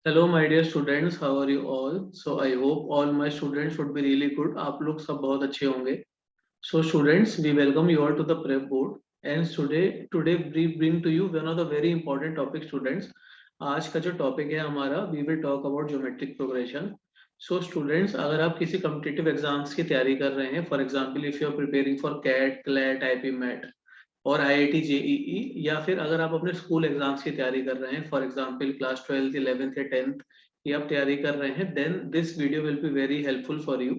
Hello, my dear students. How are you all? So I hope all my students would be really good. आप लोग सब बहुत अच्छे होंगे. So students, we welcome you all to the prep board. And today we bring to you one of the very important topics, students. आज का जो topic है हमारा, we will talk about geometric progression. So students, अगर आप किसी competitive exams की तैयारी कर रहे हैं, for example, if you are preparing for CAT, CLAT, IP, MET, और IIT JEE, या फिर अगर आप अपने स्कूल एग्जाम्स की तैयारी कर रहे हैं, for example class 12th 11th या 10th की आप तैयारी कर रहे हैं, then this video will be very helpful for you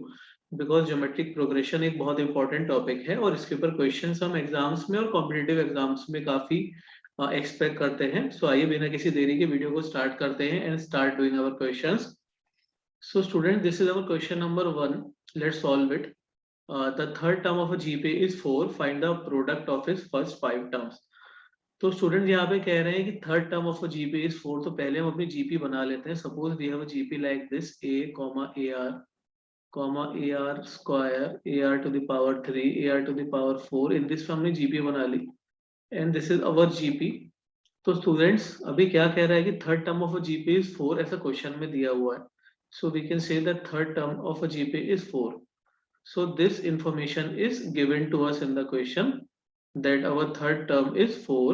because geometric progression एक बहुत इंपॉर्टेंट टॉपिक है और इसके ऊपर क्वेश्चंस हम एग्जाम्स में और कॉम्पिटिटिव एग्जाम्स में काफी एक्सपेक्ट करते हैं. सो आइए बिना किसी देरी के वीडियो को स्टार्ट करते हैं and start doing our questions. So student, this is our question number 1. Let's solve it. The third term of a GPA is 4. Find the product of its first 5 terms. तो student यहाँ पे कह रहे हैं कि third term of GP is 4. तो पहले हम अपनी जीपी बना लेते हैं. Suppose we have a GP like this a r square a r to the power 3 a r to the power 4. In this हमने जीपी बना ली and this is our GP. तो स्टूडेंट्स अभी क्या कह रहा है कि third term of GP is 4, ऐसा क्वेश्चन में दिया हुआ है. So we can say that third term of GP is 4. So this information is given to us in the question that our third term is 4.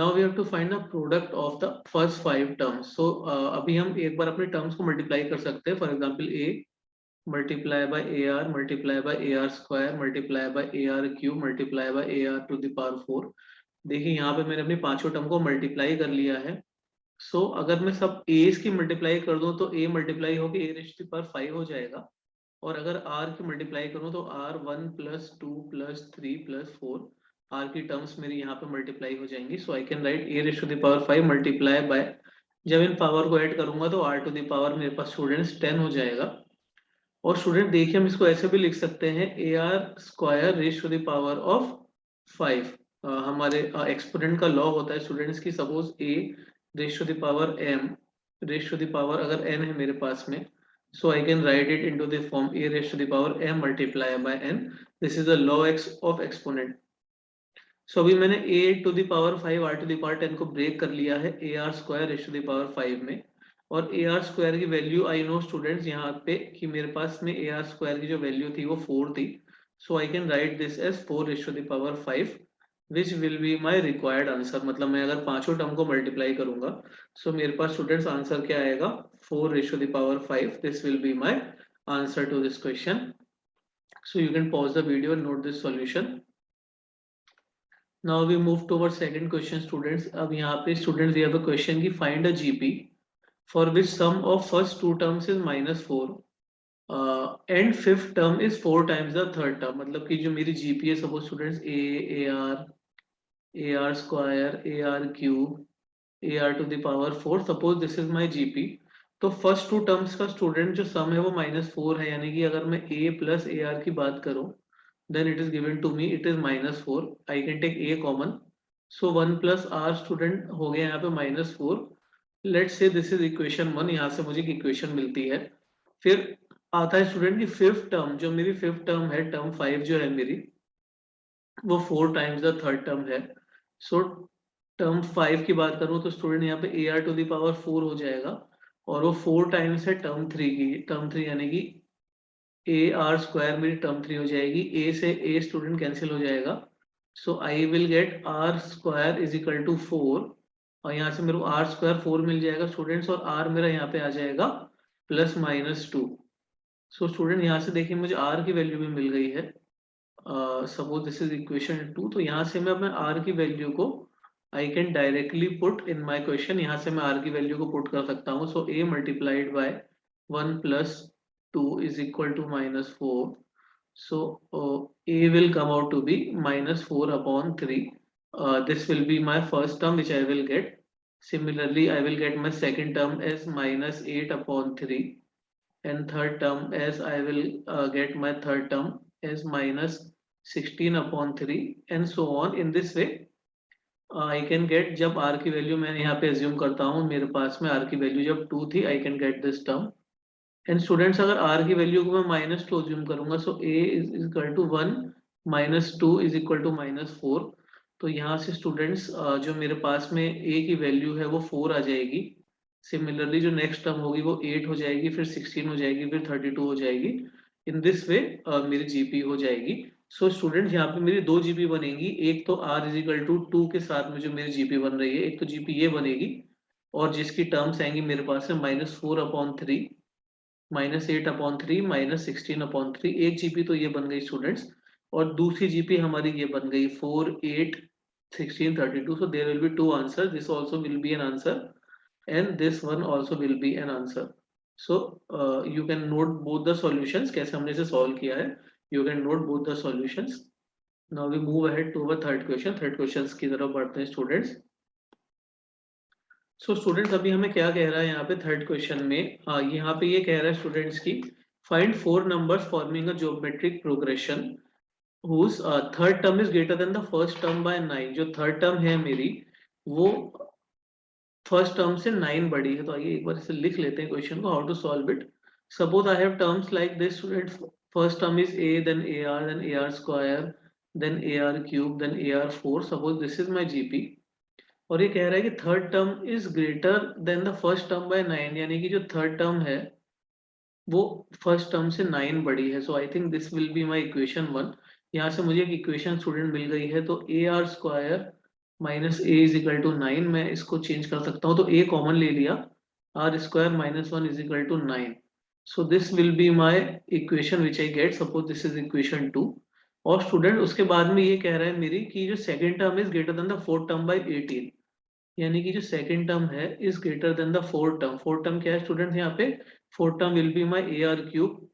Now we have to find the product of the first 5 terms. So अभी हम एक बार अपने terms को multiply कर सकते हैं. For example, a multiply by ar multiply by ar square multiply by ar cube multiply by ar to the power 4. देखिए यहाँ पे मैंने अपनी पांचों टर्म को मल्टीप्लाई कर लिया है. सो अगर मैं सब ए's की मल्टीप्लाई कर दूं तो a मल्टीप्लाई होकर a raise to the power 5 हो जाएगा. और अगर r की मल्टीप्लाई करूं तो r1 plus 2 plus 3 plus 4 r की टर्म्स मेरी यहाँ पे मल्टीप्लाई हो जाएंगी. So I can write a raise to the power 5 multiply by, जब इन पावर को ऐड करूंगा तो r टू द पावर मेरे पास स्टूडेंट्स 10 हो जाएगा. और स्टूडेंट देखिए हम इसको ऐसे भी लिख सकते हैं a r square raise to the power of 5. हमारे एक्सपोनेंट का लॉ होता है स्टूडेंट्स की. Suppose a raise to the power m raise to the power अगर n है मेरे पास में, so I can write it into the form a raised to the power m multiply by n. This is the law of exponent. So अभी मैंने a to the power 5 r to the power 10 को break कर लिया है a r square raised to the power 5 में. और a r square की value I know students यहाँ पे कि मेरे पास में a r square की जो वैल्यू थी वो 4 थी. So I can write this as 4 raised to the power 5 which will be my required answer. मतलब मैं अगर पांचों टर्म को मल्टीप्लाई करूंगा सो मेरे पास स्टूडेंट्स आंसर क्या आएगा, 4 raise to the power 5. This will be my answer to this question. So you can pause the video and note this solution. Now we move toward second question students. अब यहाँ पे students we have a question की find a GP for which sum of first 2 terms is -4 and fifth term is 4 times the third term. मतलब कि जो मेरी GP है suppose students a r square a r cube a r to the power 4. Suppose this is my GP. तो first 2 terms का student जो sum है वो -4 है. यानी कि अगर मैं a प्लस ए आर की बात करूं then it is given to me it is -4. I can take a common. So 1 plus r student हो गया यहाँ पे -4. Let's say this is equation 1. यहाँ से मुझे इक्वेशन मिलती है. फिर आता है स्टूडेंट की फिफ्थ टर्म. जो मेरी फिफ्थ टर्म है, टर्म 5 जो है मेरी, वो 4 टाइम्स द थर्ड टर्म है. सो टर्म 5 की बात करूं तो स्टूडेंट यहाँ पे a r to the power 4 हो जाएगा और वो 4 टाइम्स है टर्म 3 की. टर्म 3 यानी कि ए आर स्क्वायर मेरी टर्म 3 हो जाएगी. ए से ए स्टूडेंट कैंसिल हो जाएगा. So I will get r square is equal to 4 और यहाँ से मेरे को आर स्क्वायर 4 मिल जाएगा स्टूडेंट्स. और आर मेरा यहाँ पे आ जाएगा +-2. सो स्टूडेंट यहाँ से देखिए मुझे आर की वैल्यू भी मिल गई है. Suppose this is equation 2. तो यहाँ से मैं अपने आर की वैल्यू को I can directly put in my question. यहाँ से मैं आर की वैल्यू को पुट कर सकता हूँ. So a multiplied by 1 + 2 is equal to -4. सो a will come out to be -4/3. This will be my first term which I will get. Similarly, I will get my second term as -8/3 and third term as I will get my third term as -16/3 and so on. In this way I can gate, जब are की value मैं यहाँ पे assume करता हूँ मेरे पास में आर की वैल्यू जब 2 थी, I can get this term. And students अगर आर की वैल्यू को मैं -2 एज्यूम करूंगा so a is equal to 1 -2 is equal to -4. तो यहाँ से स्टूडेंट्स जो मेरे पास में a की वैल्यू है वो 4 आ जाएगी. सिमिलरली जो नेक्स्ट टर्म होगी वो 8 हो जाएगी, फिर 16 हो जाएगी, फिर 32 हो जाएगी। इन दिस वे मेरी जीपी हो जाएगी। सो स्टूडेंट यहाँ पे मेरी दो जीपी बनेगी, एक तो r इज इक्वल टू 2 के साथ में जो मेरी जीपी बन रही है, एक तो जीपी ये बनेगी और जिसकी टर्म्स आएंगी मेरे पास है -4/3, -8/3, -16/3। एक जीपी तो ये बन गई स्टूडेंट्स, और दूसरी जीपी हमारी ये बन गई 4, 8, 16, 32। So there will be two answer, this also will be an answer and this one also will be an answer. So you can note both the solutions, कैसे हमने इसे solve किया है, you can note both the solutions. Now we move ahead to our third question. Third questions की तरफ बढ़ते हैं students. So students अभी हमें क्या कह रहा है यहाँ पे थर्ड क्वेश्चन में, यहाँ पे ये कह रहा है स्टूडेंट्स की find four numbers forming a geometric progression whose third term is greater than the first term by 9। जो थर्ड टर्म है मेरी वो फर्स्ट टर्म से 9 बड़ी है। तो आइए एक बार इसे लिख लेते हैं क्वेश्चन को, how to solve it. Suppose I have terms like this student, first term is a, then ar, then ar square, then ar cube, then ar4। Suppose this is my GP, और ये कह रहा है कि third term is greater than the first term by 9, यानी कि जो third term है वो फर्स्ट टर्म से 9 बड़ी है। So I think this will be my equation 1। यहाँ से मुझे एक इक्वेशन स्टूडेंट मिल गई है, तो a r square minus a is equal to 9। मैं इसको चेंज कर सकता हूँ, तो ए कॉमन ले लिया, r square minus 1 is equal to 9। So this will be my equation which I get, suppose this is equation 2। और स्टूडेंट उसके बाद में ये कह रहा है मेरी कि जो second term is greater than the fourth term by 18, यानी कि जो सेकेंड टर्म है is greater than the fourth term. Fourth term क्या है स्टूडेंट यहाँ पे, fourth term will be my A r cube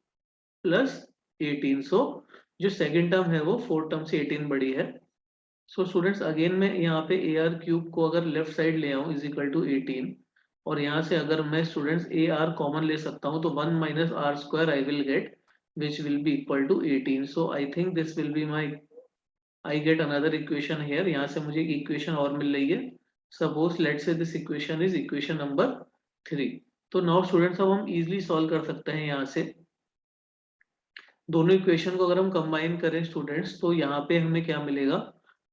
plus 18। सो जो सेकेंड टर्म है वो फोर्थ टर्म से 18 बड़ी है। सो स्टूडेंट्स अगेन मैं यहाँ पे ए आर क्यूब को अगर लेफ्ट साइड ले आऊँ इज इक्वल टू 18, और यहाँ से अगर मैं स्टूडेंट्स ए आर कॉमन ले सकता हूँ तो 1 minus r square I will get which will be equal to 18। So I think this will be my, I get another equation here. यहाँ से मुझे एक इक्वेशन और मिल रही है, suppose let say this equation is equation number 3। तो now students अब हम इजिली सॉल्व कर सकते हैं यहाँ से दोनों इक्वेशन को। अगर हम कंबाइन करें स्टूडेंट्स तो यहाँ पे हमें क्या मिलेगा,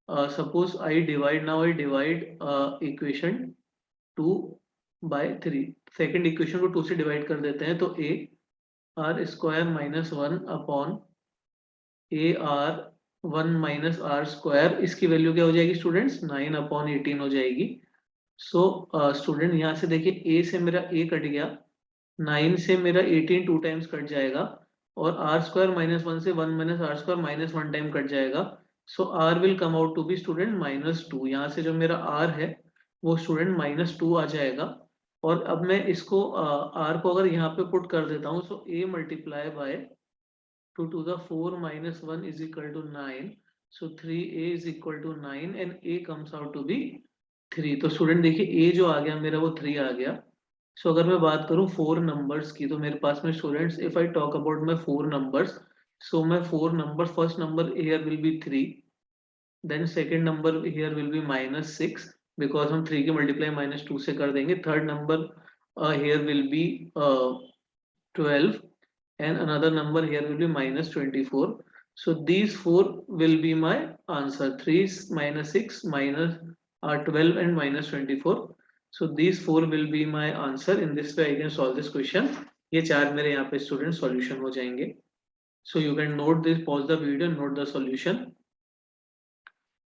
suppose I divide, now I divide equation 2 by 3। Second equation को 2 से डिवाइड कर देते हैं, तो a r square minus 1 upon a r 1 minus r square, इसकी वैल्यू क्या हो जाएगी स्टूडेंट्स, 9/18 हो जाएगी। सो स्टूडेंट यहाँ से देखिए a से मेरा a कट गया, 9 से मेरा 18 टू टाइम्स कट जाएगा, और आर स्क्वायर माइनस 1 से 1 minus r square minus 1 time cut जाएगा। So r will come out to be student -2। यहाँ से जो मेरा आर है वो स्टूडेंट -2 आ जाएगा। और अब मैं इसको आर को अगर यहाँ पे पुट कर देता हूँ, so a multiply by 2 to the 4 minus 1 is equal to 9. So 3a is equal to 9 and a comes out to be 3। तो स्टूडेंट देखिए a जो आ गया मेरा वो 3 आ गया। सो अगर मैं बात करूं 4 नंबर्स की, तो मेरे पास में students if I talk about my 4 numbers, so my 4 number, first number here will be 3, then second number here will be -6 because हम 3 की मल्टीप्लाई -2 से कर देंगे। Third number here will be 12 and another number here will be -24। So these four will be my answer, 3 minus 6 minus 12 and -24। So these four will be my answer। In this way I can solve this question। ये चार मेरे यहाँ पे student solution हो जाएंगे। So you can note this, pause the video, note the solution।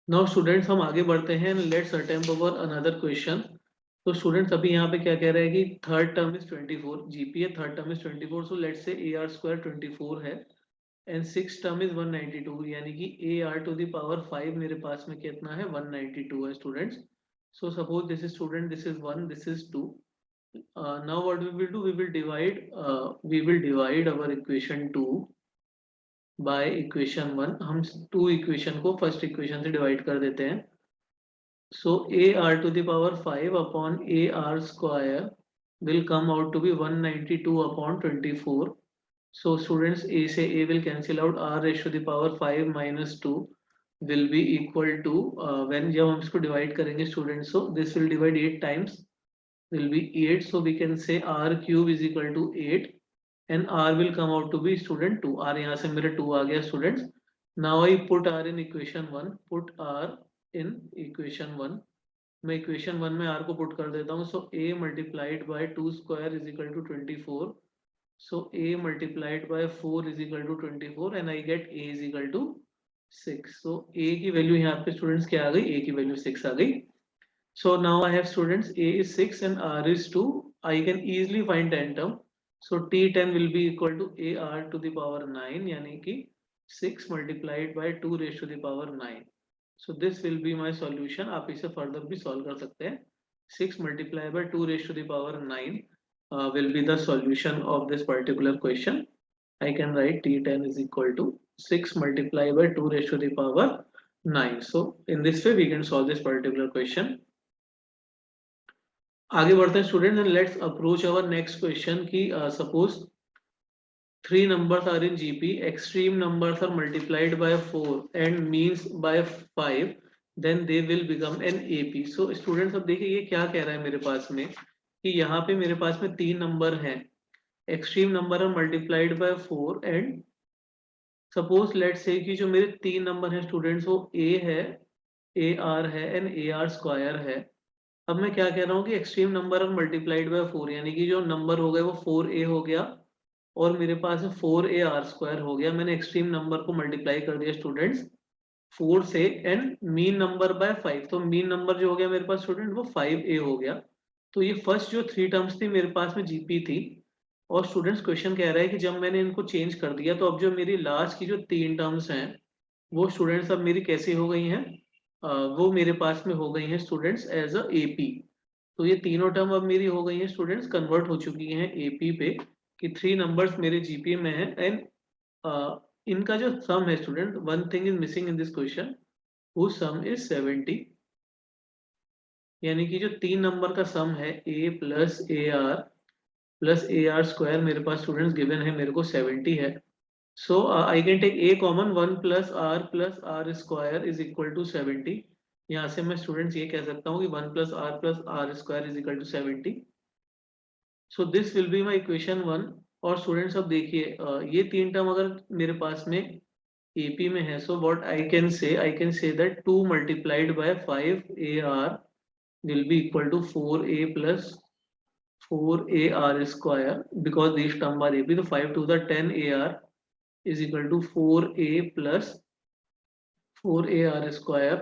Now students हम आगे बढ़ते हैं, let's attempt over another question। तो स्टूडेंट्स अभी यहाँ पे क्या कह रहा है कि थर्ड टर्म इज 24, जीपी है, third term is 24। So let's say A r square 24 है एंड सिक्स टर्म इज 192, यानी कि a r to the power 5 मेरे पास में कितना है, 192 है students. So suppose this is student, this is 1, this is 2। Now what we will do, we will divide our equation 2 by equation 1। हम 2 equation को फर्स्ट इक्वेशन से डिवाइड कर देते हैं। So a r to the power 5 upon a r square will come out to be 192 upon 24। So students a से a will cancel out, r raised to the power 5 minus 2 will be equal to when जब हम इसको divide करेंगे students, so this will divide 8 times, will be 8। So we can say r cube is equal to 8 and r will come out to be student 2। r यहाँ से मेरा 2 आ गया students। Now I put r in equation 1, put r in equation 1। मैं equation 1 में r को put कर देता हूँ. So a multiplied by 2 square is equal to 24. So a multiplied by 4 is equal to 24 and I get a is equal to 6. So a की value यहाँ पे students क्या आ गई? a की वैल्यू 6 आ गई. So now I have students a is 6 and r is 2. I can easily find 10 term. So t10 will be equal to ar to the power 9 यानी कि 6 multiplied by 2 raised to the power 9. So this will be my solution. आप इसे further भी solve कर सकते हैं. 6 multiplied by 2 raised to the power 9 will be the solution of this particular question. I can write t10 is equal to 6 multiplied by 2 raised to the power 9. So in this way we can solve this particular question. आगे बढ़ते हैं student and let's approach our next question की suppose 3 numbers are in GP, extreme numbers are multiplied by 4 and means by 5, then they will become an AP. So students अब देखिए ये क्या कह रहा है मेरे पास में कि यहाँ पे मेरे पास में 3 नंबर हैं, एक्सट्रीम नंबर है multiplied by 4 and suppose let's say कि जो मेरे 3 नंबर हैं स्टूडेंट्स वो A है, AR है एंड AR स्क्वायर है. अब मैं क्या कह रहा हूँ कि extreme number of multiplied by 4 यानी कि जो नंबर हो गए वो 4A हो गया और मेरे पास 4AR स्क्वायर हो गया. मैंने एक्सट्रीम नंबर को मल्टीप्लाई कर दिया स्टूडेंट्स 4 से एंड मीन नंबर बाय 5. तो मीन नंबर जो हो गया मेरे पास स्टूडेंट वो 5A हो गया. तो ये फर्स्ट जो 3 टर्म्स थी मेरे पास में जीपी थी और स्टूडेंट्स क्वेश्चन कह रहा है कि जब मैंने इनको चेंज कर दिया तो अब जो मेरी लास्ट की जो 3 टर्म्स हैं वो स्टूडेंट्स अब मेरी कैसी हो गई हैं, वो मेरे पास में हो गई हैं स्टूडेंट्स एज अ एपी. तो ये तीनों टर्म अब मेरी हो गई हैं स्टूडेंट्स कन्वर्ट हो चुकी हैं एपी पे कि 3 नंबर्स मेरे जीपी में है एंड इनका जो सम है student, one thing is missing in this question, who some is 70. यानी कि जो 3 नंबर का सम है a plus a r square मेरे पास स्टूडेंट्स गिवन है मेरे को 70 है. So I can take a common 1 plus r square is equal to 70. यहाँ से मैं स्टूडेंट्स ये कह सकता हूँ कि 1 plus r square is equal to 70. So this will be my equation 1. और स्टूडेंट्स अब देखिए ये 3 टर्म अगर मेरे पास में AP में है so what I can say that 2 multiplied by 5AR will be equal to 4A plus 4AR square because these term are AP. तो 5 to the 10AR is equal to 4A plus 4AR square.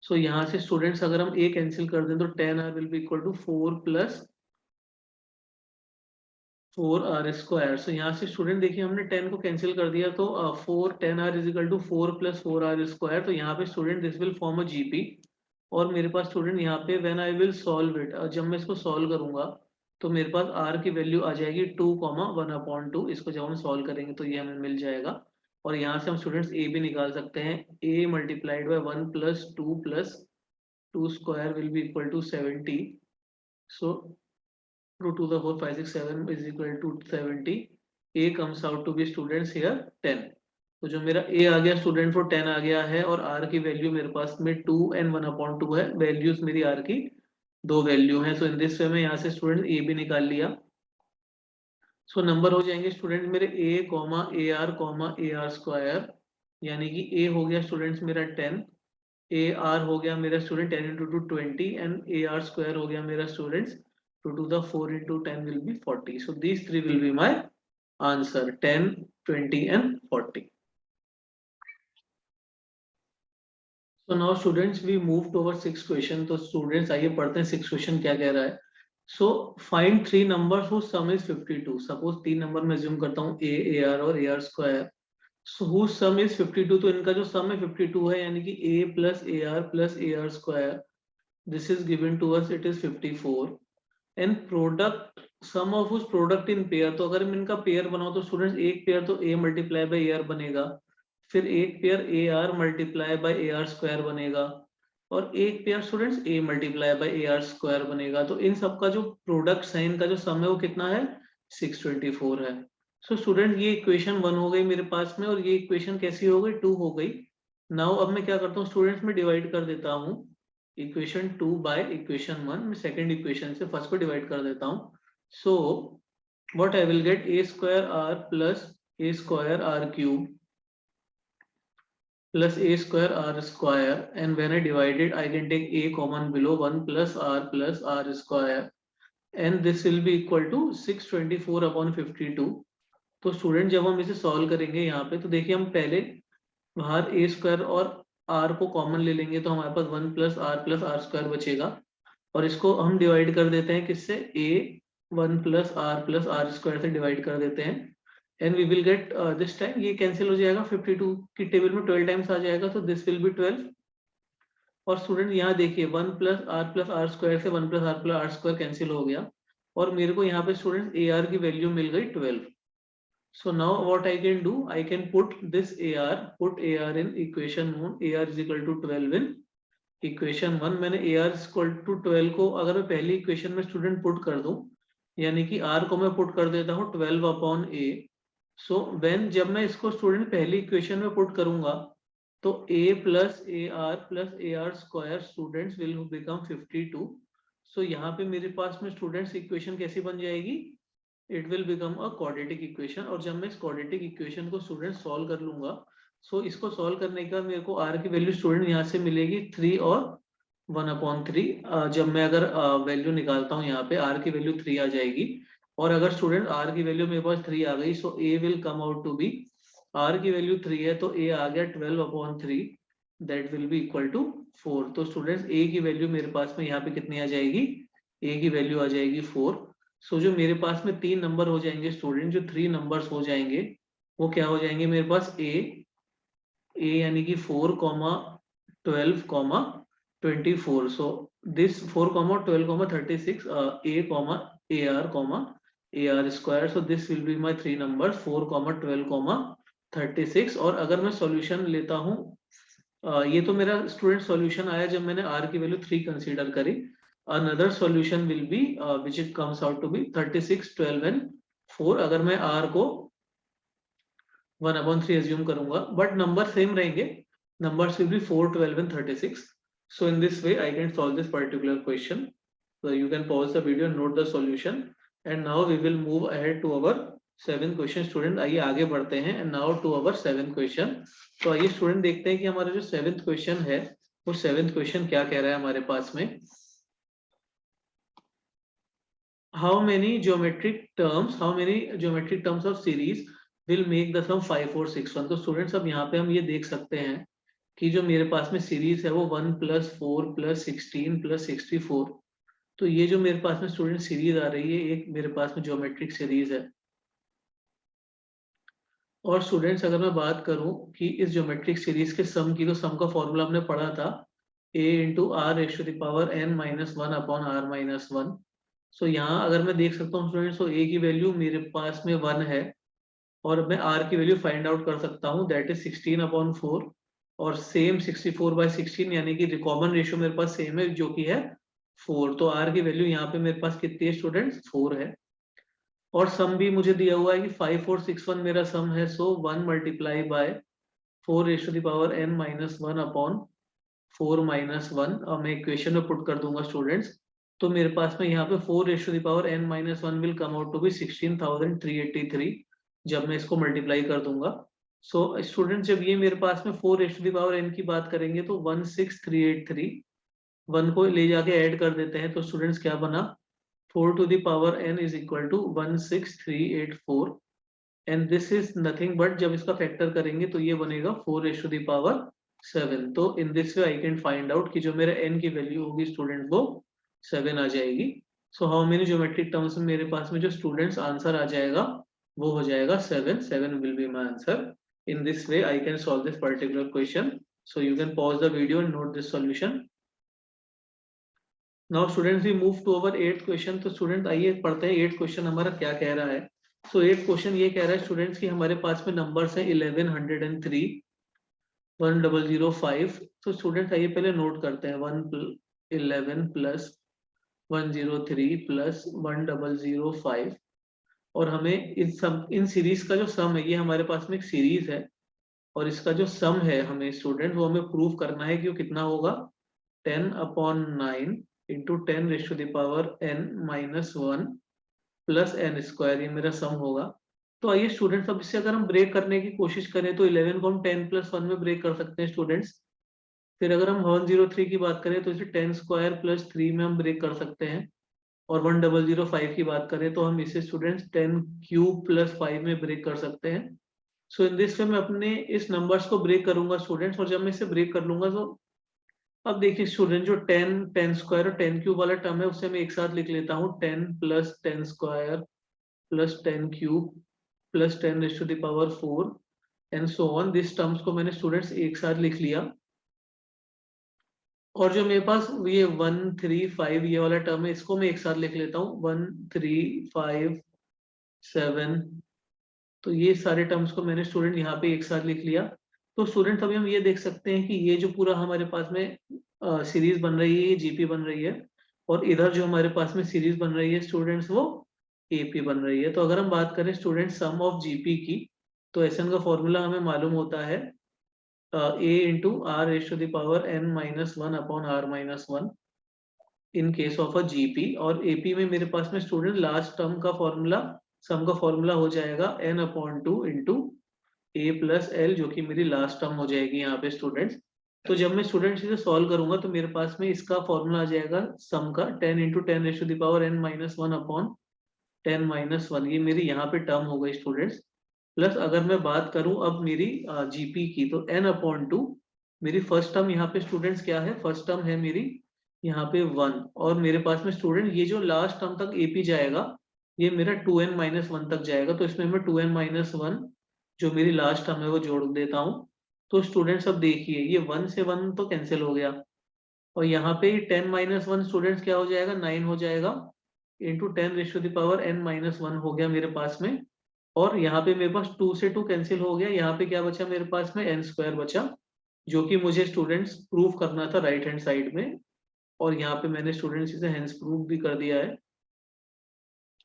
So यहाँ से students अगर हम A cancel कर दें तो 10R will be equal to 4 plus 4R square. So यहाँ से स्टूडेंट देखिए हमने 10 को कैंसिल कर दिया तो 4 10R is equal to 4 plus 4R square. तो यहाँ पे student this will form a GP. और मेरे पास स्टूडेंट यहाँ पे when I will solve it, जब मैं इसको सॉल्व करूंगा तो मेरे पास r की वैल्यू आ जाएगी 2,1/2. इसको जब हम सॉल्व करेंगे तो ये हमें मिल जाएगा. और यहाँ से हम स्टूडेंट्स a भी निकाल सकते हैं. a multiplied by 1 plus 2 square will be equal to 70. So 2 to the 4 5 6 7 is equal to 70. a comes out to be students here 10. तो जो मेरा a आ गया स्टूडेंट वो 10 आ गया है और r की वैल्यू मेरे पास में 2 and 1/2 है. वैल्यूज मेरी r की 2 वैल्यू है. सो इन दिस वे में यहाँ से स्टूडेंट a भी निकाल लिया. सो नंबर हो जाएंगे स्टूडेंट मेरे a comma A r square यानी कि a हो गया स्टूडेंट्स मेरा 10, AR हो गया मेरा student 10 into 2 20 and AR square हो गया मेरा students 2 to the 4 into 10 will be 40. So these three will be my answer 10, 20 and 40. So now students we move to our sixth question. तो students आइए पढ़ते हैं sixth question क्या कह रहा है. So find 3 numbers whose sum is 52. Suppose 3 number मैं assume करता हूँ A, AR और AR square. So whose sum is 52. तो इनका जो sum है 52 है यानी कि A plus AR square. This is given to us, it is 54. And product sum of उस प्रोडक्ट इन पेयर. तो अगर मैं इनका पेयर बनाओ तो स्टूडेंट्स एक पेयर तो a मल्टीप्लाई बाई AR बनेगा, फिर एक pair AR multiply by AR square बनेगा और एक pair students a multiply by AR square बनेगा. तो इन सब का जो प्रोडक्ट है इनका जो सम है वो कितना है 624 है. सो स्टूडेंट ये इक्वेशन 1 हो गई मेरे पास में और ये इक्वेशन कैसी हो गई 2 हो गई. नाउ अब मैं क्या करता हूँ स्टूडेंट्स में डिवाइड कर देता हूँ इक्वेशन 2 बाय इक्वेशन 1. मैं सेकंड इक्वेशन से फर्स्ट को डिवाइड कर देता हूँ. So what I will gate a square r plus a square r cube plus a square r square, and when I divide it I can take a common below, 1 plus r square, and this will be equal to 624 upon 52. तो student जब हम इसे solve करेंगे यहाँ पे, तो देखिए हम पहले बाहर ए स्क्वायर और आर को कॉमन ले लेंगे, तो हमारे पास 1 प्लस आर स्क्वायर बचेगा, और इसको हम डिवाइड कर देते हैं किससे, ए 1 प्लस आर स्क्वायर से डिवाइड कर देते हैं, and we will get this time ये कैंसिल हो जाएगा, 52 की टेबल में 12 टाइम्स आ जाएगा, तो दिस विल बी 12। और स्टूडेंट यहाँ देखिए 1 प्लस आर स्क्वायर से 1 प्लस आर स्क्वायर कैंसिल हो गया, और मेरे को यहाँ पे स्टूडेंट ए आर की वैल्यू मिल गई 12। So now what I can do, I can put this put AR in equation 1, AR is equal to 12 in equation 1। मैंने AR is equal to 12 को अगर मैं पहली इक्वेशन में स्टूडेंट पुट कर दूं, यानी कि R को मैं पुट कर देता हूं 12 अपॉन A। सो व्हेन जब मैं इसको स्टूडेंट पहली इक्वेशन में पुट करूंगा, तो A plus a r square students will become 52। सो यहाँ पे मेरे पास में स्टूडेंट्स इक्वेशन कैसी बन जाएगी, it will become a quadratic equation. और जब मैं इस क्वाड्रेटिक इक्वेशन को स्टूडेंट सॉल्व कर लूंगा, सो इसको सॉल्व करने का मेरे को आर की वैल्यू स्टूडेंट यहाँ से मिलेगी 3 और 1/3। जब मैं अगर वैल्यू निकालता हूँ यहाँ पे आर की वैल्यू 3 आ जाएगी, और अगर स्टूडेंट आर की वैल्यू मेरे पास 3 आ गई, so a will come out to be, r की वैल्यू 3 है तो ए आ गया 12/3, that will be equal to 4। तो स्टूडेंट्स ए की वैल्यू मेरे पास में यहाँ पे कितनी आ जाएगी, ए की वैल्यू आ जाएगी 4। सो जो मेरे पास में 3 नंबर हो जाएंगे स्टूडेंट, जो 3 नंबर्स हो जाएंगे वो क्या हो जाएंगे मेरे पास, ए यानी कि 4, 12, 24। So this 4, 12, 36, A r square. So this will be my 3 number 4, 12, 36। और अगर मैं सॉल्यूशन लेता हूँ, ये तो मेरा स्टूडेंट सॉल्यूशन आया जब मैंने r की वैल्यू 3 कंसीडर करी। Another solution will be which it comes out to be 36, 12 and 4। अगर मैं r को 1/3 एज्यूम करूंगा, बट नंबर सेम रहेंगे, numbers will be 4, 12 and 36। So in this way I can solve this particular question। So you can pause the video and note the solution, and now we will move ahead to our 7th question। Student आइए आगे बढ़ते हैं, and now to our 7th question। तो आइए student देखते हैं कि हमारा जो 7th क्वेश्चन है, वो 7th क्वेश्चन क्या कह रहा है हमारे पास में। how many geometric terms of series will make the sum 5, 4, 6, 1। तो स्टूडेंट्स अब यहाँ पे हम ये देख सकते हैं कि जो मेरे पास में सीरीज है वो 1 + 4 + 16 + 64। तो ये जो मेरे पास में स्टूडेंट सीरीज आ रही है, एक मेरे पास में ज्योमेट्रिक सीरीज है। और स्टूडेंट्स अगर मैं बात करूं कि इस ज्योमेट्रिक सीरीज के सम की, तो सम का फॉर्मूला हमने पढ़ा था a × r⁻n−1/r−1। सो यहाँ अगर मैं देख सकता हूँ स्टूडेंट्स, तो a की वैल्यू मेरे पास में 1 है, और मैं r की वैल्यू फाइंड आउट कर सकता हूँ, दैट इज 16/4, और सेम 64/16, यानी कि कॉमन रेशियो मेरे पास सेम है जो कि है 4। तो r की वैल्यू यहाँ पे मेरे पास कितनी है स्टूडेंट्स, 4 है। और सम भी मुझे दिया हुआ है कि 5, 4, 6, 1 मेरा सम है। सो 1 × 4n−1/4 -1 मैं इक्वेशन में पुट कर दूंगा स्टूडेंट्स। तो मेरे पास में यहाँ पे 4n−1 will come out to be 16,383 जब मैं इसको मल्टीप्लाई कर दूंगा। सो स्टूडेंट्स जब ये मेरे पास में 4n की बात करेंगे, तो 16383 1 को ले जाके ऐड कर देते हैं, तो स्टूडेंट्स क्या बना, 4n is equal to 16384, and this is nothing but जब इसका फैक्टर करेंगे तो ये बनेगा 4⁻7। तो इन this way I can find out कि जो मेरा n की वैल्यू होगी स्टूडेंट वो 7 आ जाएगी। So how many geometric terms में मेरे पास में जो स्टूडेंट्स आंसर आ जाएगा वो हो जाएगा 7। 7 will be my answer. In this way I can solve this particular question. So you can pause the video and note this solution. Now students we move to our 8th question. तो स्टूडेंट आइए पढ़ते हैं 8th question हमारा क्या कह रहा है। सो 8th क्वेश्चन ये कह रहा है स्टूडेंट्स कि हमारे पास में नंबर्स हैं 1103, 1005। तो स्टूडेंट्स आइए पहले नोट करते हैं, 11 + 103 + 1005। और हमें इन सीरीज का जो सम है, ये हमारे पास में एक सीरीज है, और इसका जो सम है हमें स्टूडेंट वो हमें प्रूव करना है कि वो कितना होगा, 10/9 × 10⁻n−1 + n² ये मेरा सम होगा। तो आइए स्टूडेंट्स, अब इससे अगर हम ब्रेक करने की कोशिश करें तो 11 को हम 10+1 में ब्रेक कर सकते हैं स्टूडेंट्स। फिर अगर हम 103 की बात करें तो इसे 10² + 3 में हम ब्रेक कर सकते हैं। और 1005 की बात करें तो हम इसे स्टूडेंट्स 10³ + 5 में ब्रेक कर सकते हैं। सो इन दिस वे मैं अपने इस नंबर्स को ब्रेक करूंगा स्टूडेंट्स, और जब मैं इसे ब्रेक कर लूंगा तो अब देखिए स्टूडेंट, जो 10, 10² और 10³ वाला टर्म है उसे मैं एक साथ लिख लेता हूँ। 10 + 10² + 10³ + 10⁴ and so on. This terms को मैंने स्टूडेंट्स एक साथ लिख लिया। और जो मेरे पास ये 135 ये वाला टर्म है, इसको मैं एक साथ लिख लेता हूँ। 135 7। तो ये सारे टर्म्स को मैंने स्टूडेंट यहाँ पे एक साथ लिख लिया। तो स्टूडेंट अभी हम ये देख सकते हैं कि ये जो पूरा हमारे पास में सीरीज बन रही है, ये जीपी बन रही है, और इधर जो हमारे पास में सीरीज बन रही है स्टूडेंट्स, वो एपी बन रही है। तो अगर हम बात करें स्टूडेंट सम ऑफ जीपी की, तो एसएन का फॉर्मूला हमें मालूम होता है a into r⁻n−1/r−1 in case of a GP. और एपी में मेरे पास में स्टूडेंट लास्ट टर्म का फॉर्मूला, सम का फॉर्मूला हो जाएगा n/2 इंटू a+l, जो कि मेरी लास्ट टर्म हो जाएगी यहाँ पे स्टूडेंट्स। तो जब मैं स्टूडेंट्स इसे सॉल्व करूंगा तो मेरे पास में इसका फॉर्मूला आ जाएगा सम का 10 × 10⁻n−1/10⁻1, ये मेरी यहाँ पे टर्म हो गई स्टूडेंट्स। प्लस अगर मैं बात करूं अब मेरी जीपी की, तो n/2 मेरी फर्स्ट टर्म यहाँ पे स्टूडेंट्स क्या है, फर्स्ट टर्म है मेरी यहाँ पे 1, और मेरे पास में स्टूडेंट ये जो लास्ट टर्म तक एपी जाएगा ये मेरा 2n-1 तक जाएगा। तो इसमें मैं 2n-1 जो मेरी लास्ट टर्म है वो जोड़ देता हूँ। तो स्टूडेंट्स अब देखिए ये 1 से 1 तो कैंसिल हो गया, और यहाँ पे 10-1 स्टूडेंट्स क्या हो जाएगा, 9 हो जाएगा, इंटू 10⁻n−1 हो गया मेरे पास में। और यहाँ पे मेरे पास 2 से 2 कैंसिल हो गया, यहाँ पे क्या बचा मेरे पास में n² बचा, जो कि मुझे स्टूडेंट्स प्रूव करना था राइट हैंड साइड में। और यहाँ पे मैंने स्टूडेंट्स इसे हेंस प्रूव भी कर दिया है।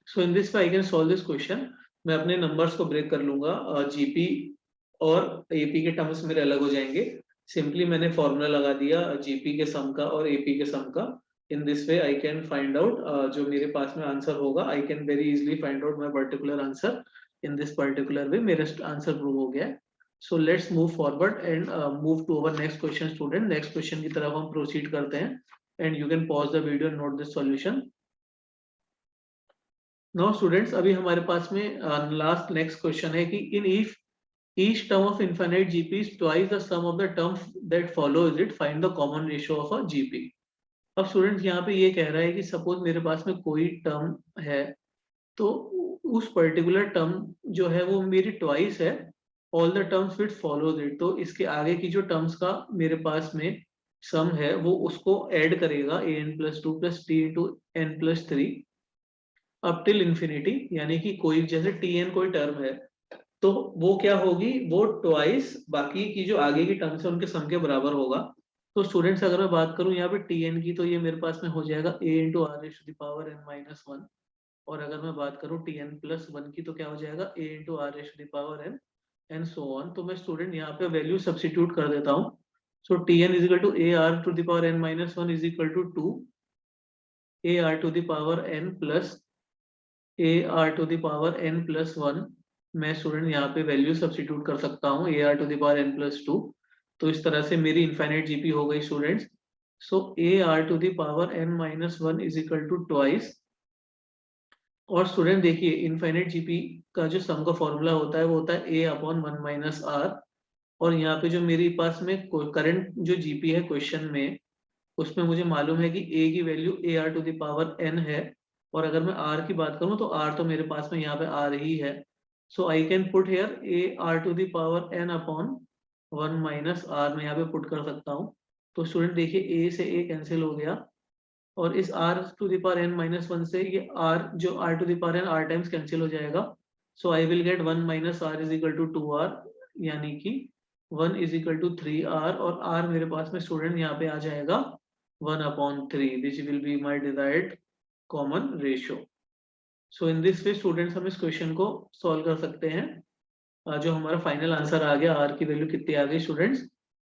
So in this way I can solve this question. मैं अपने नंबर्स को ब्रेक कर लूंगा, जीपी और एपी के टर्म्स मेरे अलग हो जाएंगे। सिंपली मैंने फॉर्मूला लगा दिया जीपी के सम का और एपी के सम का। In this way I can find out जो मेरे पास में आंसर होगा। I can very easily find out my particular answer in this particular way. मेरा आंसर प्रूव हो गया है। So let's move forward and move to our next question student. Next question की तरफ हम प्रोसीड करते हैं, and you can pause the video and note this solution. Now students, अभी हमारे पास में लास्ट नेक्स्ट क्वेश्चन है कि in if each term of infinite GP is twice the sum of the terms that follow it, find the common ratio of a GP। अब students यहाँ पे ये कह रहा है कि सपोज मेरे पास में कोई टर्म है, तो उस पर्टिकुलर टर्म जो है वो मेरी ट्वाइस है all the terms which follows it. तो इसके आगे की जो टर्म्स का मेरे पास में सम है वो उसको ऐड करेगा an+2 + t × n+3 up till infinity. यानी कि कोई जैसे tn कोई टर्म है तो वो क्या होगी, वो ट्वाइस बाकी की जो आगे की टर्म्स है उनके सम के बराबर होगा। तो स्टूडेंट्स अगर मैं बात करूं यहाँ पे tn की, तो ये मेरे पास में हो जाएगा a × r⁻n−1। और अगर मैं बात करूं tn+1 की, तो क्या हो जाएगा a × r⁻n and so on. तो मैं स्टूडेंट यहाँ पे वैल्यू सब्स्टिट्यूट कर देता हूँ। सो tn = ar⁻n−1 = 2 ar⁻n plus ar⁻n+1। मैं स्टूडेंट यहाँ पे वैल्यू सब्स्टिट्यूट कर सकता हूँ ar⁻n+2। तो इस तरह से मेरी इनफाइनाइट जीपी हो गई स्टूडेंट्स। सो ar⁻n-1 = ट्वाइस। और स्टूडेंट देखिए इनफाइनाइट जीपी का जो सम का फॉर्मूला होता है वो होता है a/1 - r। और यहाँ पे जो मेरे पास में करंट जो जीपी है क्वेश्चन में, उसमें मुझे मालूम है कि a की वैल्यू ar⁻n है। और अगर मैं r की बात करूं तो r तो मेरे पास में यहाँ पे r ही है। So I can put here ar⁻n/1 - r मैं यहाँ पे पुट कर सकता हूँ। तो स्टूडेंट देखिए a से a कैंसिल हो गया, और इस r⁻n-1 से ये r जो r⁻n r टाइम्स कैंसिल हो जाएगा। So I will gate 1 - r = 2r, यानी कि 1 = 3r, और r मेरे पास में स्टूडेंट यहाँ पे आ जाएगा 1/3, विच will be my desired common ratio. So in this way students हम इस क्वेश्चन को सॉल्व कर सकते हैं। जो हमारा फाइनल आंसर आ गया, r की वैल्यू कितनी आ गई स्टूडेंट्स,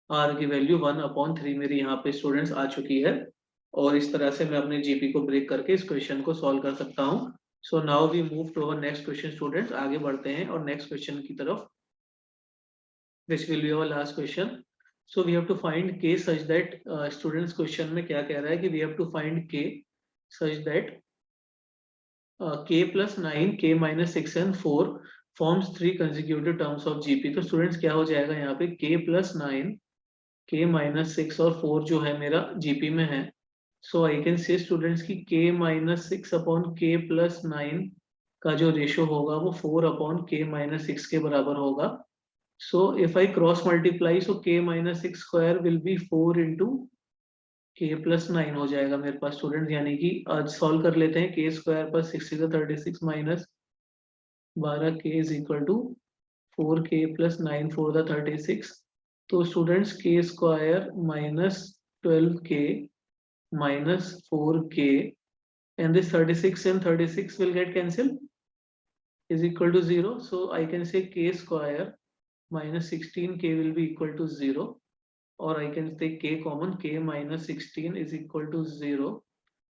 r की वैल्यू 1/3 मेरी यहाँ पे स्टूडेंट्स आ चुकी है। और इस तरह से मैं अपने जीपी को ब्रेक करके इस क्वेश्चन को सॉल्व कर सकता हूँ। So now we move to our next question students. आगे बढ़ते हैं और next question की तरफ, which will be our last question. So we have to find k such that students question में क्या कह रहा है कि we have to find k such that k plus 9, k minus 6 and 4 forms 3 consecutive terms of GP. तो students क्या हो जाएगा यहाँ पे k plus 9, k minus 6 और 4 जो है मेरा GP में है. So I can say students की k minus 6 upon k plus 9 का जो रेशो होगा वो 4 upon k minus 6 के बराबर होगा. So if I cross multiply, so k minus 6 square will be 4 into k plus 9 हो जाएगा मेरे पास स्टूडेंट. यानी कि आज सॉल्व कर लेते हैं. k स्क्वायर पर 6 is 36 minus 12k is equal to 4k plus 9 for the 36. तो students k square minus 12k minus 4k and this 36 and 36 will get cancelled is equal to 0. So I can say k square minus 16k will be equal to 0, or I can take k common, k minus 16 is equal to 0.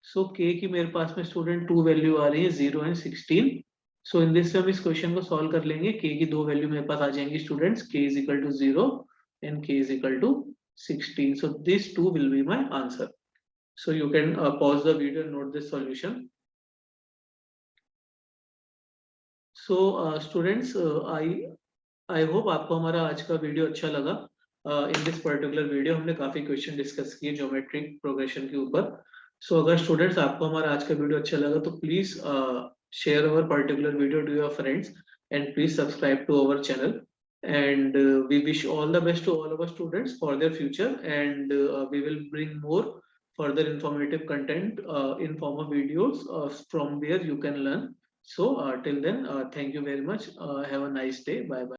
So k की मेरे पास में student 2 value आ रही है 0 and 16. So in this हम इस question को solve कर लेंगे. k की 2 वैल्यू मेरे पास आ जाएंगी students. k is equal to 0 and k is equal to 16. So these two will be my answer. So you can pause the video and note this solution. So students, I hope आपको हमारा आज का video अच्छा लगा. इन this particular video हमने काफी question discuss किए geometric progression के ऊपर. सो अगर स्टूडेंट्स आपको हमारा आज का वीडियो अच्छा लगा तो please share our particular video to your friends and please subscribe to our channel. And we wish all the best to all of our students for their future, and we will bring more further informative content in form of videos from where you can learn. So till then, thank you very much. Have a nice day. Bye bye.